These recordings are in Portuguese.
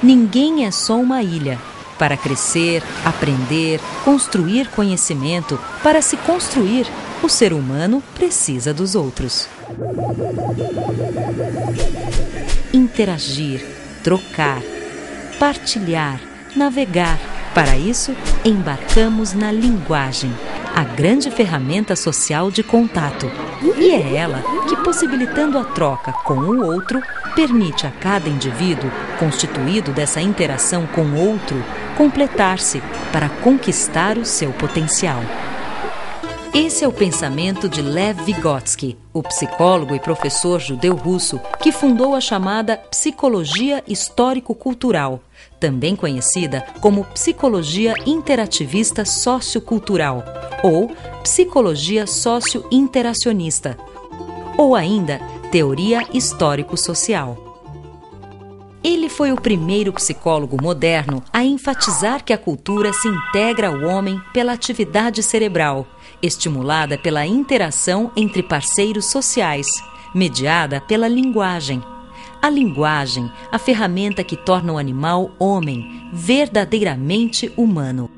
ninguém é só uma ilha. Para crescer, aprender, construir conhecimento, para se construir, o ser humano precisa dos outros. Interagir, trocar, partilhar, navegar. Para isso, embarcamos na linguagem, a grande ferramenta social de contato. E é ela que, possibilitando a troca com o outro, permite a cada indivíduo, constituído dessa interação com o outro, completar-se para conquistar o seu potencial. Esse é o pensamento de Lev Vygotsky, o psicólogo e professor judeu-russo que fundou a chamada psicologia histórico-cultural, também conhecida como psicologia interativista sociocultural ou psicologia socio-interacionista, ou ainda teoria histórico-social. Ele foi o primeiro psicólogo moderno a enfatizar que a cultura se integra ao homem pela atividade cerebral, estimulada pela interação entre parceiros sociais, mediada pela linguagem. A linguagem, a ferramenta que torna o animal homem, verdadeiramente humano.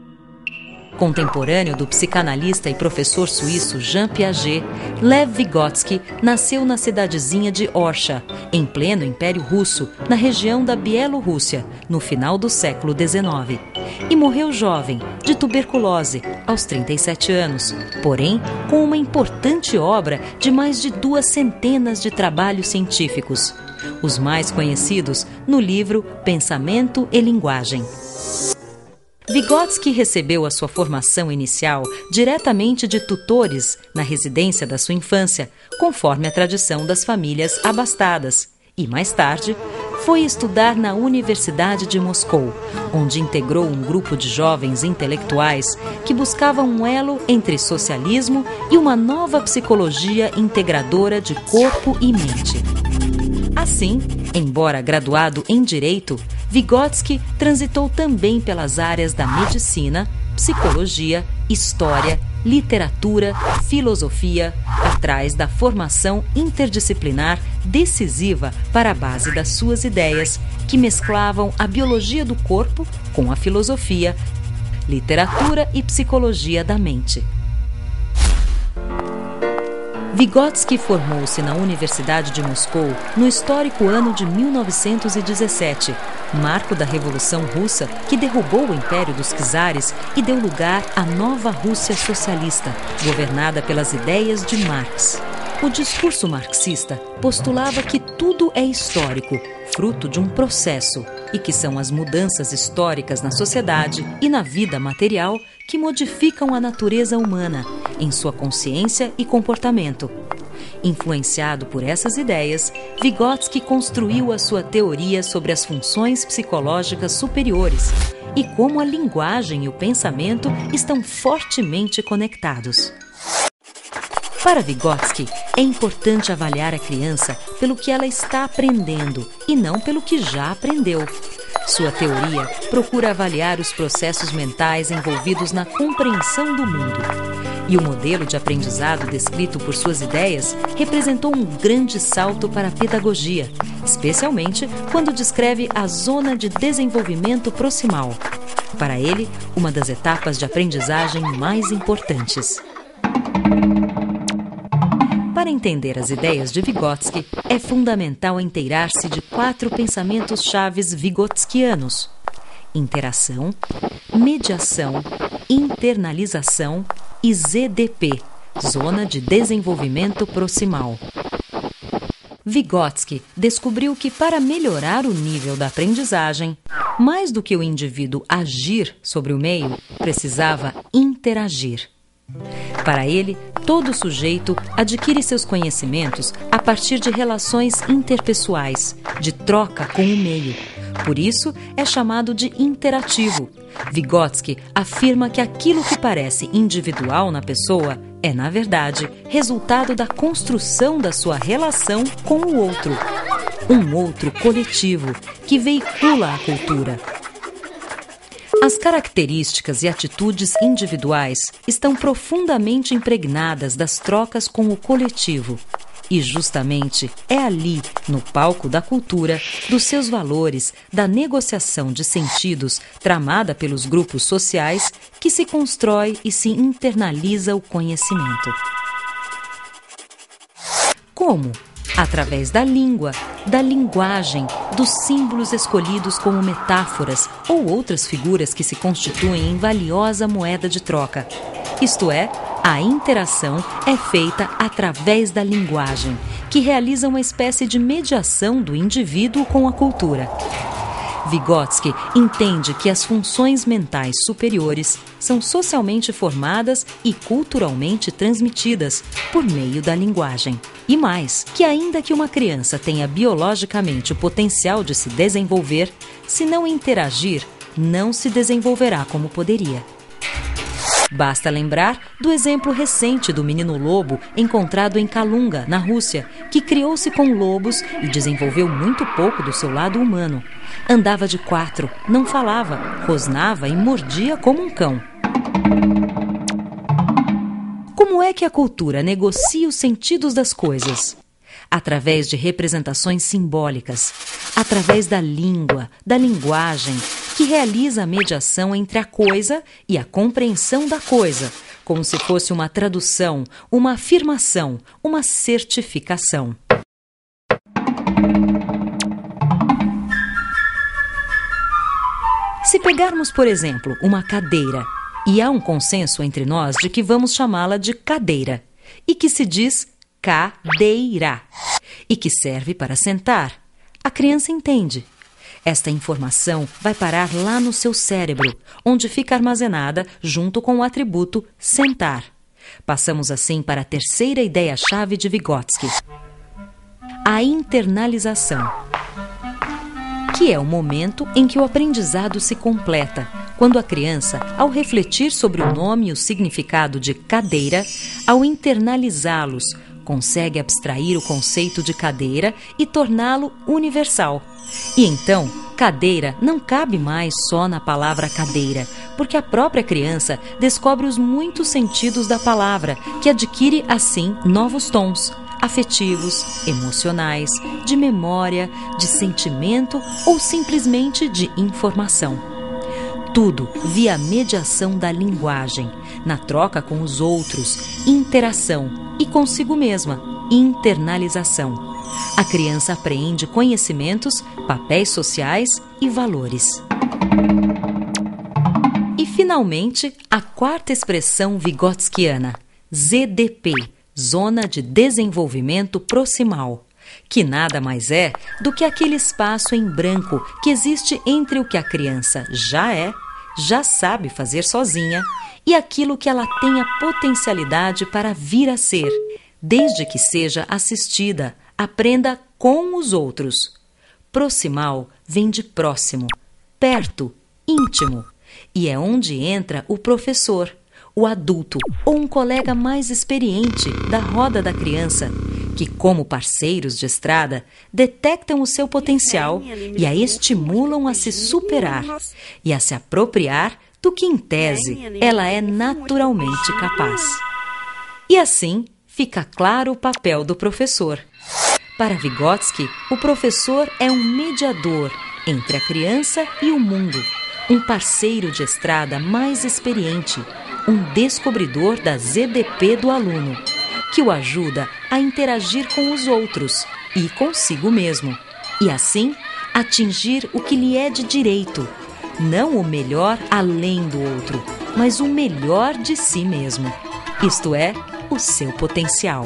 Contemporâneo do psicanalista e professor suíço Jean Piaget, Lev Vygotsky nasceu na cidadezinha de Orsha, em pleno Império Russo, na região da Bielorrússia, no final do século XIX. E morreu jovem, de tuberculose, aos 37 anos, porém com uma importante obra de mais de 200 de trabalhos científicos. Os mais conhecidos no livro Pensamento e Linguagem. Vygotsky recebeu a sua formação inicial diretamente de tutores na residência da sua infância, conforme a tradição das famílias abastadas, e mais tarde foi estudar na Universidade de Moscou, onde integrou um grupo de jovens intelectuais que buscavam um elo entre socialismo e uma nova psicologia integradora de corpo e mente. Assim, embora graduado em Direito, Vygotsky transitou também pelas áreas da medicina, psicologia, história, literatura, filosofia, atrás da formação interdisciplinar decisiva para a base das suas ideias, que mesclavam a biologia do corpo com a filosofia, literatura e psicologia da mente. Vygotsky formou-se na Universidade de Moscou no histórico ano de 1917, marco da Revolução Russa que derrubou o Império dos Czares e deu lugar à nova Rússia socialista, governada pelas ideias de Marx. O discurso marxista postulava que tudo é histórico, fruto de um processo, e que são as mudanças históricas na sociedade e na vida material que modificam a natureza humana, em sua consciência e comportamento. Influenciado por essas ideias, Vygotsky construiu a sua teoria sobre as funções psicológicas superiores e como a linguagem e o pensamento estão fortemente conectados. Para Vygotsky, é importante avaliar a criança pelo que ela está aprendendo e não pelo que já aprendeu. Sua teoria procura avaliar os processos mentais envolvidos na compreensão do mundo. E o modelo de aprendizado descrito por suas ideias representou um grande salto para a pedagogia, especialmente quando descreve a zona de desenvolvimento proximal. Para ele, uma das etapas de aprendizagem mais importantes. Para entender as ideias de Vygotsky, é fundamental inteirar-se de 4 pensamentos chaves vygotskianos: interação, mediação, internalização e ZDP, Zona de Desenvolvimento Proximal. Vygotsky descobriu que para melhorar o nível da aprendizagem, mais do que o indivíduo agir sobre o meio, precisava interagir. Para ele, todo sujeito adquire seus conhecimentos a partir de relações interpessoais, de troca com o meio. Por isso, é chamado de interativo. Vygotsky afirma que aquilo que parece individual na pessoa é, na verdade, resultado da construção da sua relação com o outro. Um outro coletivo que veicula a cultura. As características e atitudes individuais estão profundamente impregnadas das trocas com o coletivo. E justamente é ali, no palco da cultura, dos seus valores, da negociação de sentidos tramada pelos grupos sociais, que se constrói e se internaliza o conhecimento. Como? Através da língua, da linguagem, dos símbolos escolhidos como metáforas ou outras figuras que se constituem em valiosa moeda de troca. Isto é, a interação é feita através da linguagem, que realiza uma espécie de mediação do indivíduo com a cultura. Vygotsky entende que as funções mentais superiores são socialmente formadas e culturalmente transmitidas por meio da linguagem. E mais, que ainda que uma criança tenha biologicamente o potencial de se desenvolver, se não interagir, não se desenvolverá como poderia. Basta lembrar do exemplo recente do menino lobo encontrado em Kalunga, na Rússia, que criou-se com lobos e desenvolveu muito pouco do seu lado humano. Andava de 4, não falava, rosnava e mordia como um cão. Como é que a cultura negocia os sentidos das coisas? Através de representações simbólicas, através da língua, da linguagem, que realiza a mediação entre a coisa e a compreensão da coisa, como se fosse uma tradução, uma afirmação, uma certificação. Se pegarmos, por exemplo, uma cadeira, e há um consenso entre nós de que vamos chamá-la de cadeira, e que se diz cadeira, e que serve para sentar, a criança entende. Esta informação vai parar lá no seu cérebro, onde fica armazenada junto com o atributo sentar. Passamos assim para a terceira ideia-chave de Vygotsky: a internalização, que é o momento em que o aprendizado se completa, quando a criança, ao refletir sobre o nome e o significado de cadeira, ao internalizá-los, consegue abstrair o conceito de cadeira e torná-lo universal. E então, cadeira não cabe mais só na palavra cadeira, porque a própria criança descobre os muitos sentidos da palavra, que adquire, assim, novos tons afetivos, emocionais, de memória, de sentimento ou simplesmente de informação. Tudo via a mediação da linguagem, na troca com os outros, interação, e consigo mesma, internalização. A criança apreende conhecimentos, papéis sociais e valores. E, finalmente, a quarta expressão vygotskiana, ZDP, Zona de Desenvolvimento Proximal, que nada mais é do que aquele espaço em branco que existe entre o que a criança já sabe fazer sozinha, e aquilo que ela tem a potencialidade para vir a ser, desde que seja assistida, aprenda com os outros. Proximal vem de próximo, perto, íntimo, e é onde entra o professor, o adulto ou um colega mais experiente da roda da criança, que, como parceiros de estrada, detectam o seu potencial e a estimulam a se superar e a se apropriar do que, em tese, ela é naturalmente capaz. E assim fica claro o papel do professor. Para Vygotsky, o professor é um mediador entre a criança e o mundo, um parceiro de estrada mais experiente, um descobridor da ZDP do aluno, que o ajuda a interagir com os outros e consigo mesmo, e assim atingir o que lhe é de direito, não o melhor além do outro, mas o melhor de si mesmo, isto é, o seu potencial.